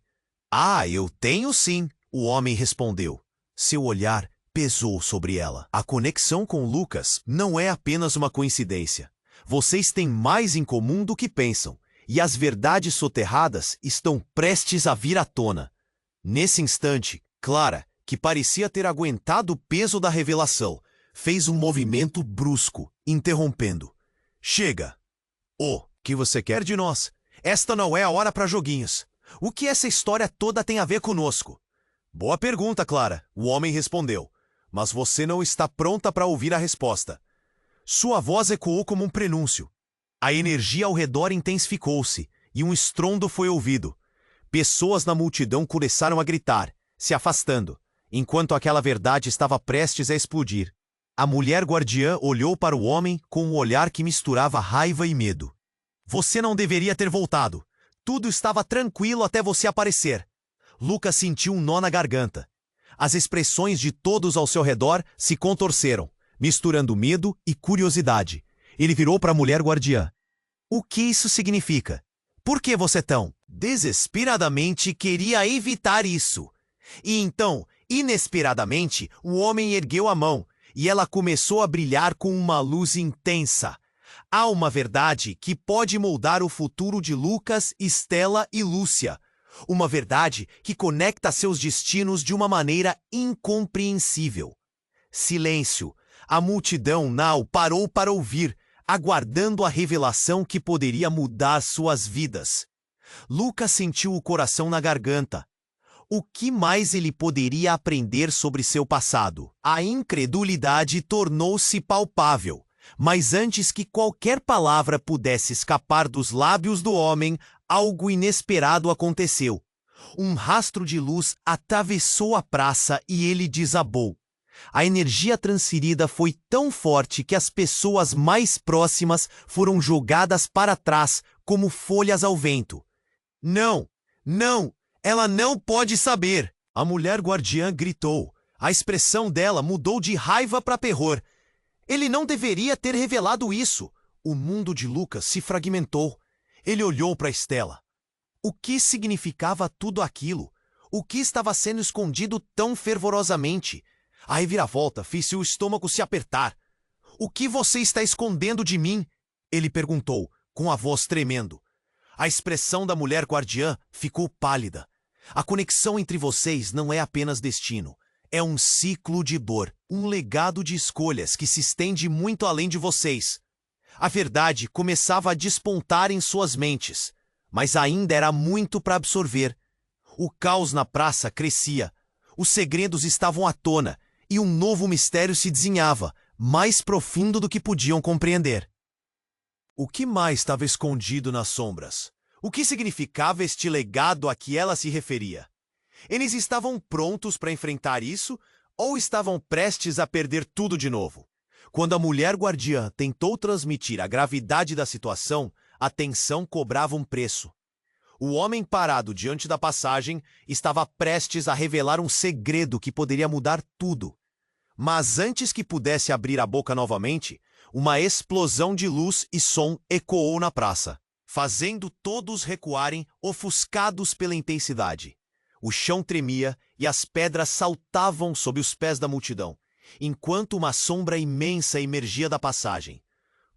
Ah, eu tenho sim, o homem respondeu. Seu olhar pesou sobre ela. A conexão com Lucas não é apenas uma coincidência. Vocês têm mais em comum do que pensam, e as verdades soterradas estão prestes a vir à tona. Nesse instante, Clara, que parecia ter aguentado o peso da revelação, fez um movimento brusco, interrompendo. Chega! O que você quer de nós? Esta não é a hora para joguinhos. O que essa história toda tem a ver conosco? Boa pergunta, Clara, o homem respondeu. Mas você não está pronta para ouvir a resposta. Sua voz ecoou como um prenúncio. A energia ao redor intensificou-se, e um estrondo foi ouvido. Pessoas na multidão começaram a gritar, se afastando, enquanto aquela verdade estava prestes a explodir. A mulher guardiã olhou para o homem com um olhar que misturava raiva e medo. Você não deveria ter voltado. Tudo estava tranquilo até você aparecer. Lucas sentiu um nó na garganta. As expressões de todos ao seu redor se contorceram, misturando medo e curiosidade. Ele virou para a mulher guardiã. O que isso significa? Por que você tão desesperadamente queria evitar isso? E então, inesperadamente, o homem ergueu a mão e ela começou a brilhar com uma luz intensa. Há uma verdade que pode moldar o futuro de Lucas, Stella e Lúcia. Uma verdade que conecta seus destinos de uma maneira incompreensível. Silêncio. A multidão não parou para ouvir, aguardando a revelação que poderia mudar suas vidas. Lucas sentiu o coração na garganta. O que mais ele poderia aprender sobre seu passado? A incredulidade tornou-se palpável. Mas antes que qualquer palavra pudesse escapar dos lábios do homem, algo inesperado aconteceu. Um rastro de luz atravessou a praça e ele desabou. A energia transferida foi tão forte que as pessoas mais próximas foram jogadas para trás como folhas ao vento. Não! Não! Ela não pode saber! A mulher guardiã gritou. A expressão dela mudou de raiva para terror. Ele não deveria ter revelado isso. O mundo de Lucas se fragmentou. Ele olhou para Stella. O que significava tudo aquilo? O que estava sendo escondido tão fervorosamente? A reviravolta fez seu estômago se apertar. O que você está escondendo de mim? Ele perguntou, com a voz tremendo. A expressão da mulher guardiã ficou pálida. A conexão entre vocês não é apenas destino. É um ciclo de dor, um legado de escolhas que se estende muito além de vocês. A verdade começava a despontar em suas mentes, mas ainda era muito para absorver. O caos na praça crescia. Os segredos estavam à tona e um novo mistério se desenhava, mais profundo do que podiam compreender. O que mais estava escondido nas sombras? O que significava este legado a que ela se referia? Eles estavam prontos para enfrentar isso ou estavam prestes a perder tudo de novo? Quando a mulher guardiã tentou transmitir a gravidade da situação, a tensão cobrava um preço. O homem parado diante da passagem estava prestes a revelar um segredo que poderia mudar tudo. Mas antes que pudesse abrir a boca novamente, uma explosão de luz e som ecoou na praça, fazendo todos recuarem, ofuscados pela intensidade. O chão tremia e as pedras saltavam sob os pés da multidão, enquanto uma sombra imensa emergia da passagem.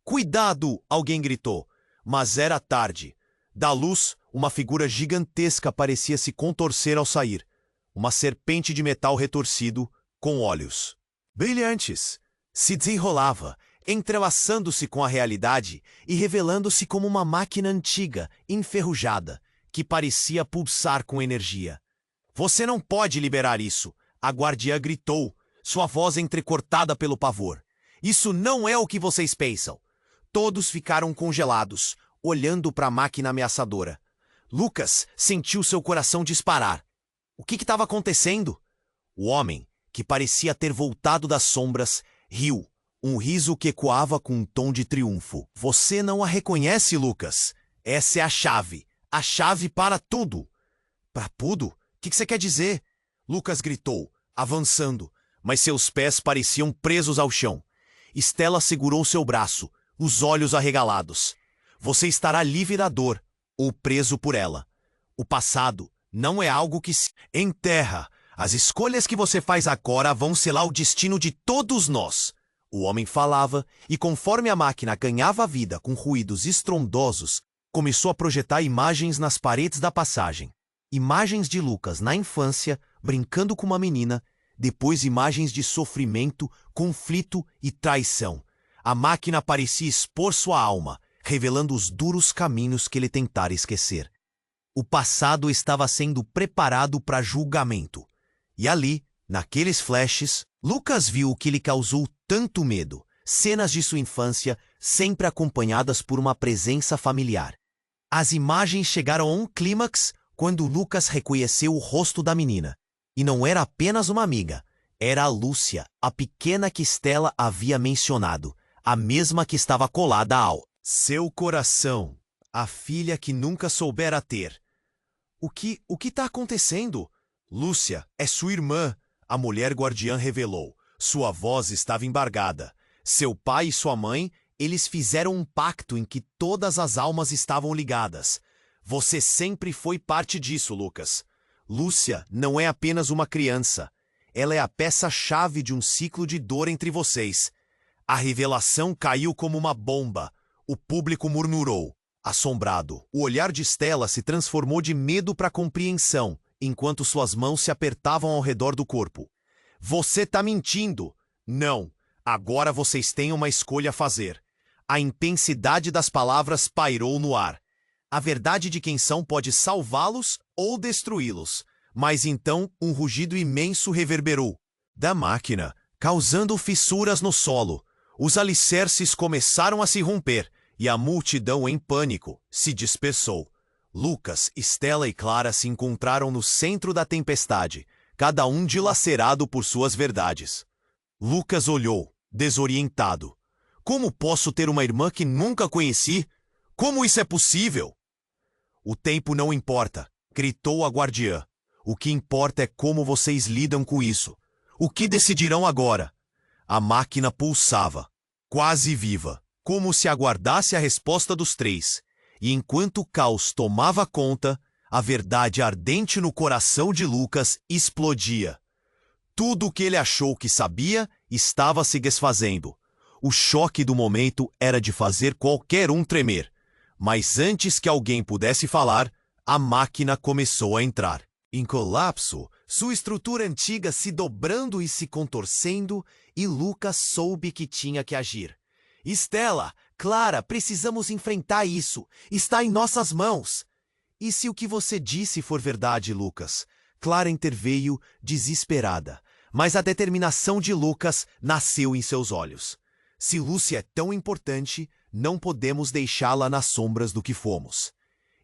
"Cuidado!" alguém gritou, mas era tarde. Da luz, uma figura gigantesca parecia se contorcer ao sair. Uma serpente de metal retorcido, com olhos brilhantes, se desenrolava, entrelaçando-se com a realidade e revelando-se como uma máquina antiga, enferrujada, que parecia pulsar com energia. "Você não pode liberar isso!" a guardiã gritou, sua voz entrecortada pelo pavor. "Isso não é o que vocês pensam!" Todos ficaram congelados, olhando para a máquina ameaçadora. Lucas sentiu seu coração disparar. O que estava acontecendo? O homem, que parecia ter voltado das sombras, riu, um riso que ecoava com um tom de triunfo. "Você não a reconhece, Lucas? Essa é a chave para tudo." "Para tudo? O que você quer dizer?" Lucas gritou, avançando, mas seus pés pareciam presos ao chão. Stella segurou seu braço, os olhos arregalados. "Você estará livre da dor, ou preso por ela. O passado não é algo que se enterra. As escolhas que você faz agora vão selar o destino de todos nós." O homem falava, e conforme a máquina ganhava vida com ruídos estrondosos, começou a projetar imagens nas paredes da passagem. Imagens de Lucas na infância, brincando com uma menina, depois imagens de sofrimento, conflito e traição. A máquina parecia expor sua alma, revelando os duros caminhos que ele tentara esquecer. O passado estava sendo preparado para julgamento. E ali, naqueles flashes, Lucas viu o que lhe causou tanto medo: cenas de sua infância, sempre acompanhadas por uma presença familiar. As imagens chegaram a um clímax quando Lucas reconheceu o rosto da menina. E não era apenas uma amiga, era a Lúcia, a pequena que Stella havia mencionado, a mesma que estava colada ao seu coração, a filha que nunca soubera ter. O que está acontecendo? "Lúcia, é sua irmã", a mulher guardiã revelou. Sua voz estava embargada. Seu pai e sua mãe, eles fizeram um pacto em que todas as almas estavam ligadas. Você sempre foi parte disso, Lucas. Lúcia não é apenas uma criança. Ela é a peça-chave de um ciclo de dor entre vocês. A revelação caiu como uma bomba. O público murmurou. Assombrado, o olhar de Stella se transformou de medo para compreensão, enquanto suas mãos se apertavam ao redor do corpo. Você tá mentindo! Não! Agora vocês têm uma escolha a fazer. A intensidade das palavras pairou no ar. A verdade de quem são pode salvá-los ou destruí-los. Mas então um rugido imenso reverberou da máquina, causando fissuras no solo. Os alicerces começaram a se romper e a multidão, em pânico, se dispersou. Lucas, Stella e Clara se encontraram no centro da tempestade, cada um dilacerado por suas verdades. Lucas olhou, desorientado. Como posso ter uma irmã que nunca conheci? Como isso é possível? O tempo não importa, gritou a guardiã. O que importa é como vocês lidam com isso. O que decidirão agora? A máquina pulsava, quase viva, como se aguardasse a resposta dos três. E enquanto o caos tomava conta, a verdade ardente no coração de Lucas explodia. Tudo o que ele achou que sabia estava se desfazendo. O choque do momento era de fazer qualquer um tremer. Mas antes que alguém pudesse falar, a máquina começou a entrar. Em colapso, sua estrutura antiga se dobrando e se contorcendo, e Lucas soube que tinha que agir. Stella, Clara, precisamos enfrentar isso. Está em nossas mãos. E se o que você disse for verdade, Lucas? Clara interveio, desesperada. Mas a determinação de Lucas nasceu em seus olhos. Se Lúcia é tão importante, não podemos deixá-la nas sombras do que fomos.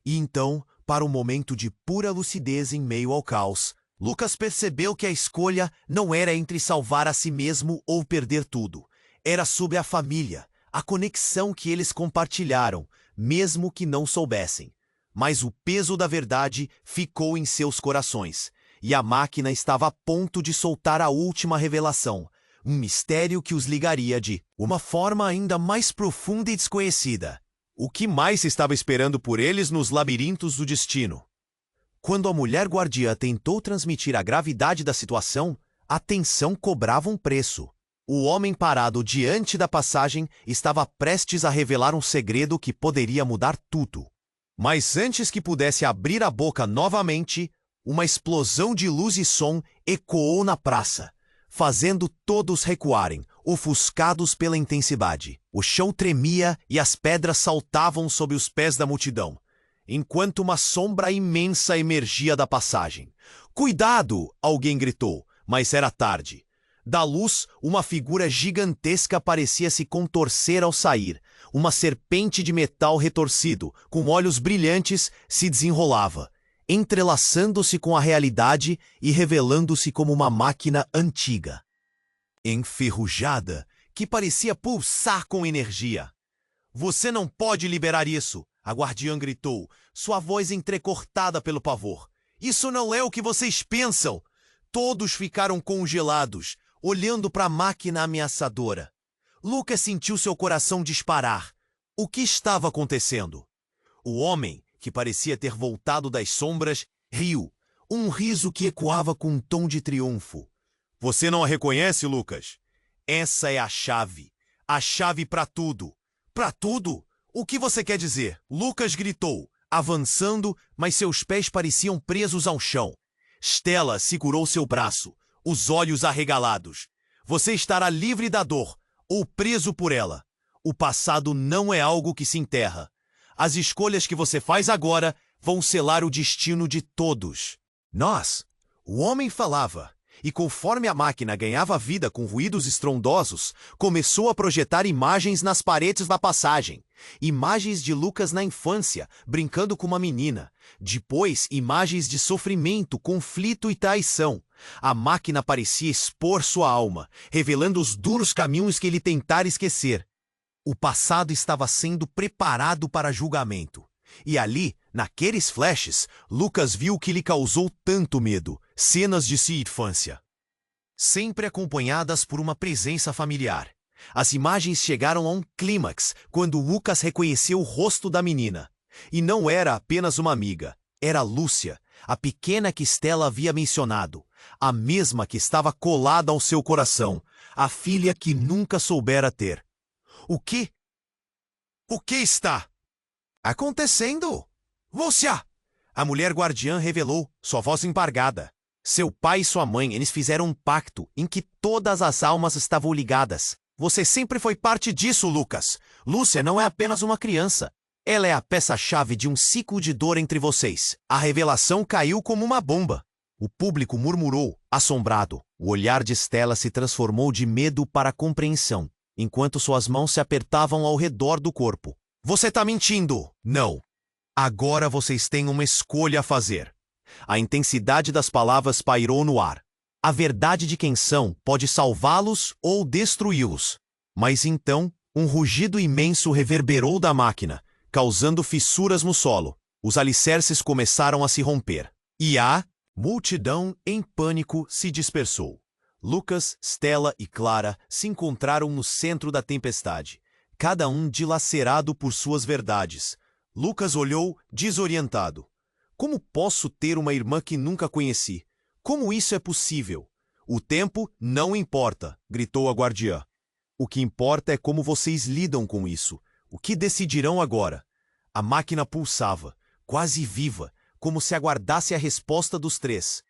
E então, para um momento de pura lucidez em meio ao caos, Lucas percebeu que a escolha não era entre salvar a si mesmo ou perder tudo. Era sobre a família, a conexão que eles compartilharam, mesmo que não soubessem. Mas o peso da verdade ficou em seus corações, e a máquina estava a ponto de soltar a última revelação, um mistério que os ligaria de uma forma ainda mais profunda e desconhecida. O que mais estava esperando por eles nos labirintos do destino? Quando a mulher guardiã tentou transmitir a gravidade da situação, a tensão cobrava um preço. O homem parado diante da passagem estava prestes a revelar um segredo que poderia mudar tudo. Mas antes que pudesse abrir a boca novamente, uma explosão de luz e som ecoou na praça, fazendo todos recuarem, ofuscados pela intensidade. O chão tremia e as pedras saltavam sob os pés da multidão, enquanto uma sombra imensa emergia da passagem. "Cuidado!" alguém gritou, mas era tarde. Da luz, uma figura gigantesca parecia se contorcer ao sair. Uma serpente de metal retorcido, com olhos brilhantes, se desenrolava, entrelaçando-se com a realidade e revelando-se como uma máquina antiga, enferrujada, que parecia pulsar com energia. "Você não pode liberar isso!" a guardiã gritou, sua voz entrecortada pelo pavor. "Isso não é o que vocês pensam!" Todos ficaram congelados, olhando para a máquina ameaçadora. Lucas sentiu seu coração disparar. O que estava acontecendo? O homem, que parecia ter voltado das sombras, riu, um riso que ecoava com um tom de triunfo. "Você não a reconhece, Lucas? Essa é a chave para tudo." "Para tudo? O que você quer dizer?" Lucas gritou, avançando, mas seus pés pareciam presos ao chão. Stella segurou seu braço, os olhos arregalados. "Você estará livre da dor, ou preso por ela. O passado não é algo que se enterra. As escolhas que você faz agora vão selar o destino de todos." "Nós?" O homem falava, e conforme a máquina ganhava vida com ruídos estrondosos, começou a projetar imagens nas paredes da passagem. Imagens de Lucas na infância, brincando com uma menina. Depois, imagens de sofrimento, conflito e traição. A máquina parecia expor sua alma, revelando os duros caminhos que ele tentara esquecer. O passado estava sendo preparado para julgamento. E ali, naqueles flashes, Lucas viu o que lhe causou tanto medo: cenas de sua infância, sempre acompanhadas por uma presença familiar. As imagens chegaram a um clímax quando Lucas reconheceu o rosto da menina. E não era apenas uma amiga, era Lúcia, a pequena que Stella havia mencionado, a mesma que estava colada ao seu coração, a filha que nunca soubera ter. O que está acontecendo? Lúcia! A mulher guardiã revelou, sua voz embargada. Seu pai e sua mãe, eles fizeram um pacto em que todas as almas estavam ligadas. Você sempre foi parte disso, Lucas. Lúcia não é apenas uma criança. Ela é a peça-chave de um ciclo de dor entre vocês. A revelação caiu como uma bomba. O público murmurou, assombrado. O olhar de Stella se transformou de medo para compreensão, enquanto suas mãos se apertavam ao redor do corpo. Você tá mentindo! Não. Agora vocês têm uma escolha a fazer. A intensidade das palavras pairou no ar. A verdade de quem são pode salvá-los ou destruí-los. Mas então, um rugido imenso reverberou da máquina, causando fissuras no solo. Os alicerces começaram a se romper. E a multidão, em pânico, se dispersou. Lucas, Stella e Clara se encontraram no centro da tempestade, cada um dilacerado por suas verdades. Lucas olhou desorientado. Como posso ter uma irmã que nunca conheci? Como isso é possível? O tempo não importa, gritou a guardiã. O que importa é como vocês lidam com isso. O que decidirão agora? A máquina pulsava, quase viva, como se aguardasse a resposta dos três.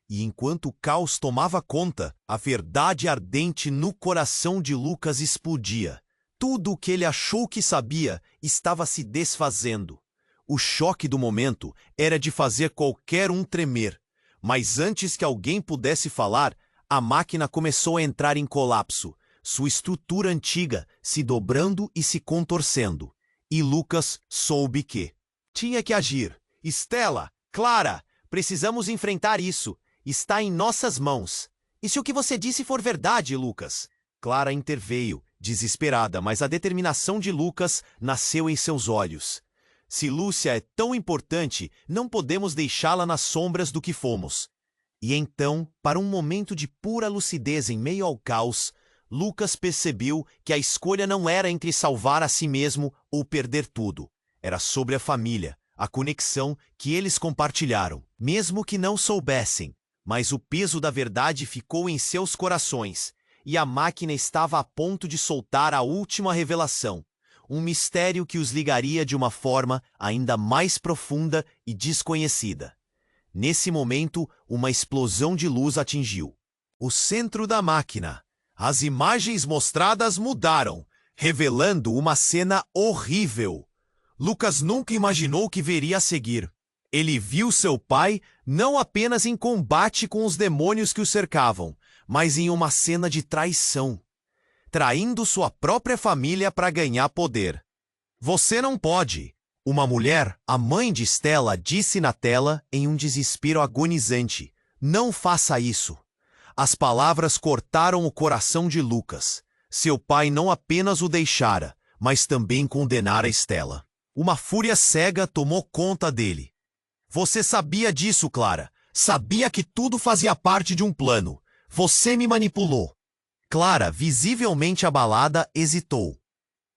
E enquanto o caos tomava conta, a verdade ardente no coração de Lucas explodia. Tudo o que ele achou que sabia estava se desfazendo. O choque do momento era de fazer qualquer um tremer. Mas antes que alguém pudesse falar, a máquina começou a entrar em colapso, sua estrutura antiga se dobrando e se contorcendo. E Lucas soube que tinha que agir. Stella, Clara, precisamos enfrentar isso. Está em nossas mãos. E se o que você disse for verdade, Lucas? Clara interveio, desesperada, mas a determinação de Lucas nasceu em seus olhos. Se Lúcia é tão importante, não podemos deixá-la nas sombras do que fomos. E então, para um momento de pura lucidez em meio ao caos, Lucas percebeu que a escolha não era entre salvar a si mesmo ou perder tudo. Era sobre a família, a conexão que eles compartilharam, mesmo que não soubessem. Mas o peso da verdade ficou em seus corações, e a máquina estava a ponto de soltar a última revelação. Um mistério que os ligaria de uma forma ainda mais profunda e desconhecida. Nesse momento, uma explosão de luz atingiu o centro da máquina. As imagens mostradas mudaram, revelando uma cena horrível. Lucas nunca imaginou o que veria a seguir. Ele viu seu pai não apenas em combate com os demônios que o cercavam, mas em uma cena de traição. Traindo sua própria família para ganhar poder. Você não pode. Uma mulher, a mãe de Stella, disse na tela em um desespero agonizante. Não faça isso. As palavras cortaram o coração de Lucas. Seu pai não apenas o deixara, mas também condenara Stella. Uma fúria cega tomou conta dele. Você sabia disso, Clara. Sabia que tudo fazia parte de um plano. Você me manipulou. Clara, visivelmente abalada, hesitou.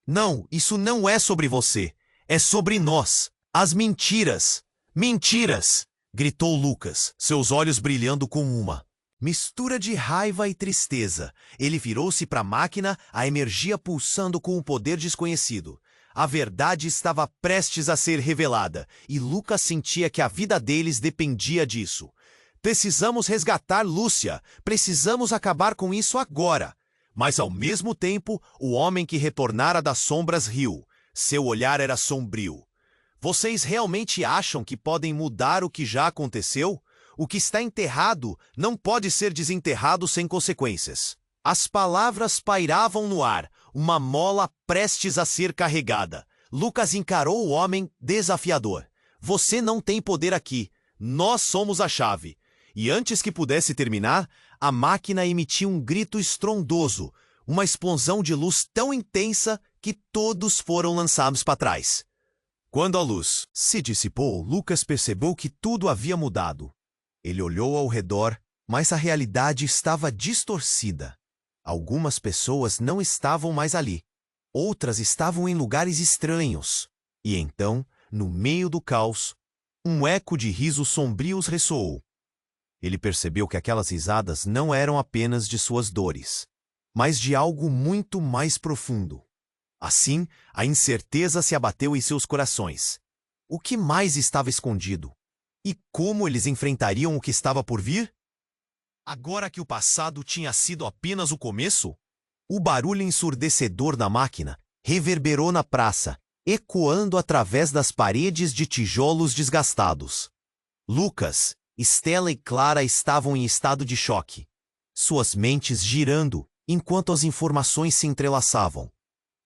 Não, isso não é sobre você. É sobre nós. As mentiras. Mentiras! Gritou Lucas, seus olhos brilhando com uma mistura de raiva e tristeza. Ele virou-se para a máquina, a energia pulsando com um poder desconhecido. A verdade estava prestes a ser revelada, e Lucas sentia que a vida deles dependia disso. Precisamos resgatar Lúcia. Precisamos acabar com isso agora. Mas ao mesmo tempo, o homem que retornara das sombras riu. Seu olhar era sombrio. Vocês realmente acham que podem mudar o que já aconteceu? O que está enterrado não pode ser desenterrado sem consequências. As palavras pairavam no ar, uma mola prestes a ser carregada. Lucas encarou o homem desafiador. Você não tem poder aqui. Nós somos a chave. E antes que pudesse terminar, a máquina emitiu um grito estrondoso, uma explosão de luz tão intensa que todos foram lançados para trás. Quando a luz se dissipou, Lucas percebeu que tudo havia mudado. Ele olhou ao redor, mas a realidade estava distorcida. Algumas pessoas não estavam mais ali. Outras estavam em lugares estranhos. E então, no meio do caos, um eco de risos sombrios ressoou. Ele percebeu que aquelas risadas não eram apenas de suas dores, mas de algo muito mais profundo. Assim, a incerteza se abateu em seus corações. O que mais estava escondido? E como eles enfrentariam o que estava por vir? Agora que o passado tinha sido apenas o começo? O barulho ensurdecedor da máquina reverberou na praça, ecoando através das paredes de tijolos desgastados. Lucas, Stella e Clara estavam em estado de choque, suas mentes girando enquanto as informações se entrelaçavam.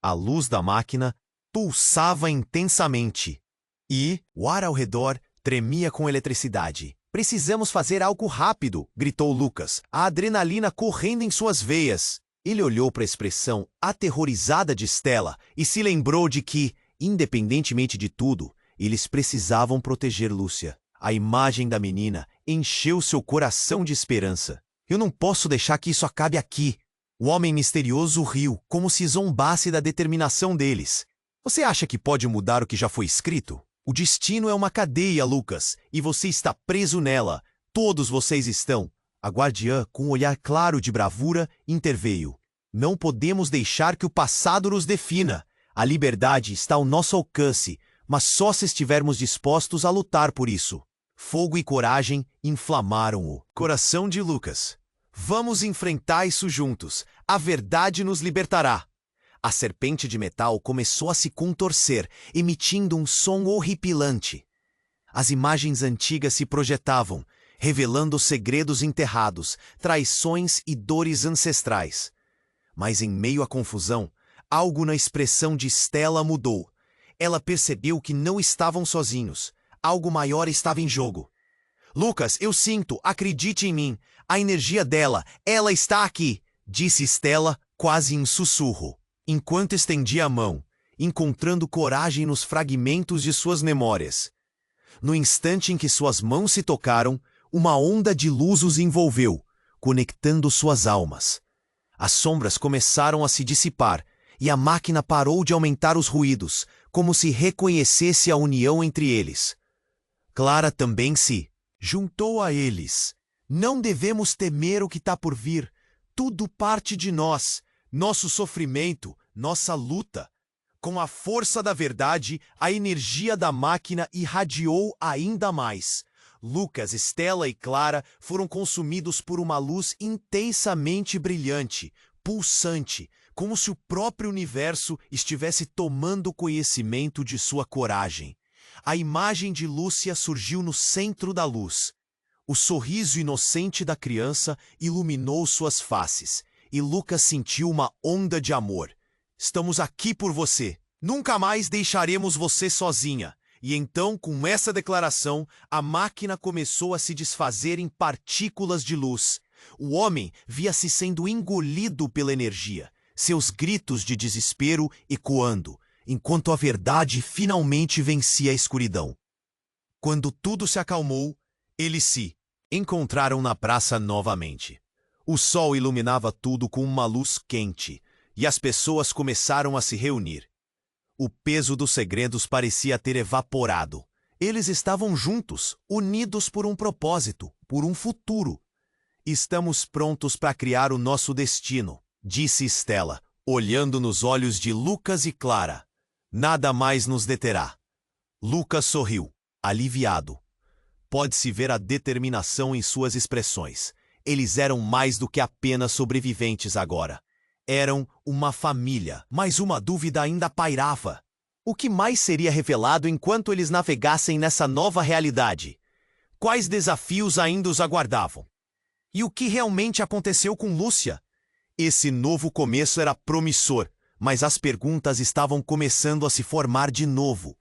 A luz da máquina pulsava intensamente e o ar ao redor tremia com eletricidade. Precisamos fazer algo rápido, gritou Lucas, a adrenalina correndo em suas veias. Ele olhou para a expressão aterrorizada de Stella e se lembrou de que, independentemente de tudo, eles precisavam proteger Lúcia. A imagem da menina encheu seu coração de esperança. Eu não posso deixar que isso acabe aqui. O homem misterioso riu, como se zombasse da determinação deles. Você acha que pode mudar o que já foi escrito? O destino é uma cadeia, Lucas, e você está preso nela. Todos vocês estão. A guardiã, com um olhar claro de bravura, interveio. Não podemos deixar que o passado nos defina. A liberdade está ao nosso alcance, mas só se estivermos dispostos a lutar por isso. Fogo e coragem inflamaram o coração de Lucas. Vamos enfrentar isso juntos. A verdade nos libertará. A serpente de metal começou a se contorcer, emitindo um som horripilante. As imagens antigas se projetavam, revelando segredos enterrados, traições e dores ancestrais. Mas em meio à confusão, algo na expressão de Stella mudou. Ela percebeu que não estavam sozinhos. Algo maior estava em jogo. Lucas, eu sinto, acredite em mim. A energia dela, ela está aqui, disse Stella, quase em sussurro, enquanto estendia a mão, encontrando coragem nos fragmentos de suas memórias. No instante em que suas mãos se tocaram, uma onda de luz os envolveu, conectando suas almas. As sombras começaram a se dissipar, e a máquina parou de aumentar os ruídos, como se reconhecesse a união entre eles. Clara também se juntou a eles. Não devemos temer o que está por vir. Tudo parte de nós, nosso sofrimento, nossa luta. Com a força da verdade, a energia da máquina irradiou ainda mais. Lucas, Stella e Clara foram consumidos por uma luz intensamente brilhante, pulsante, como se o próprio universo estivesse tomando conhecimento de sua coragem. A imagem de Lúcia surgiu no centro da luz. O sorriso inocente da criança iluminou suas faces, e Lucas sentiu uma onda de amor. Estamos aqui por você. Nunca mais deixaremos você sozinha. E então, com essa declaração, a máquina começou a se desfazer em partículas de luz. O homem via-se sendo engolido pela energia, seus gritos de desespero ecoando, enquanto a verdade finalmente vencia a escuridão. Quando tudo se acalmou, eles se encontraram na praça novamente. O sol iluminava tudo com uma luz quente, e as pessoas começaram a se reunir. O peso dos segredos parecia ter evaporado. Eles estavam juntos, unidos por um propósito, por um futuro. Estamos prontos para criar o nosso destino, disse Stella, olhando nos olhos de Lucas e Clara. Nada mais nos deterá. Lucas sorriu, aliviado. Pode-se ver a determinação em suas expressões. Eles eram mais do que apenas sobreviventes agora. Eram uma família, mas uma dúvida ainda pairava. O que mais seria revelado enquanto eles navegassem nessa nova realidade? Quais desafios ainda os aguardavam? E o que realmente aconteceu com Lúcia? Esse novo começo era promissor, mas as perguntas estavam começando a se formar de novo.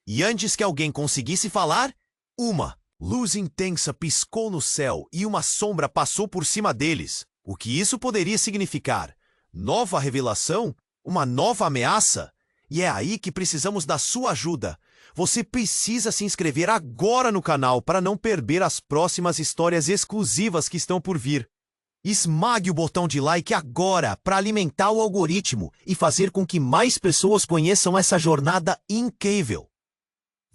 E antes que alguém conseguisse falar, uma luz intensa piscou no céu e uma sombra passou por cima deles. O que isso poderia significar? Nova revelação? Uma nova ameaça? E é aí que precisamos da sua ajuda. Você precisa se inscrever agora no canal para não perder as próximas histórias exclusivas que estão por vir. Esmague o botão de like agora para alimentar o algoritmo e fazer com que mais pessoas conheçam essa jornada incrível.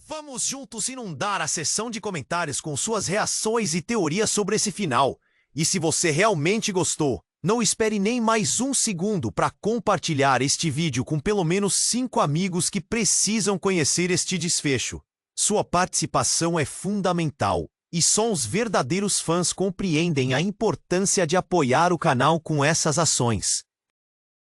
Vamos juntos inundar a seção de comentários com suas reações e teorias sobre esse final. E se você realmente gostou, Não espere nem mais um segundo para compartilhar este vídeo com pelo menos 5 amigos que precisam conhecer este desfecho. Sua participação é fundamental, e só os verdadeiros fãs compreendem a importância de apoiar o canal com essas ações.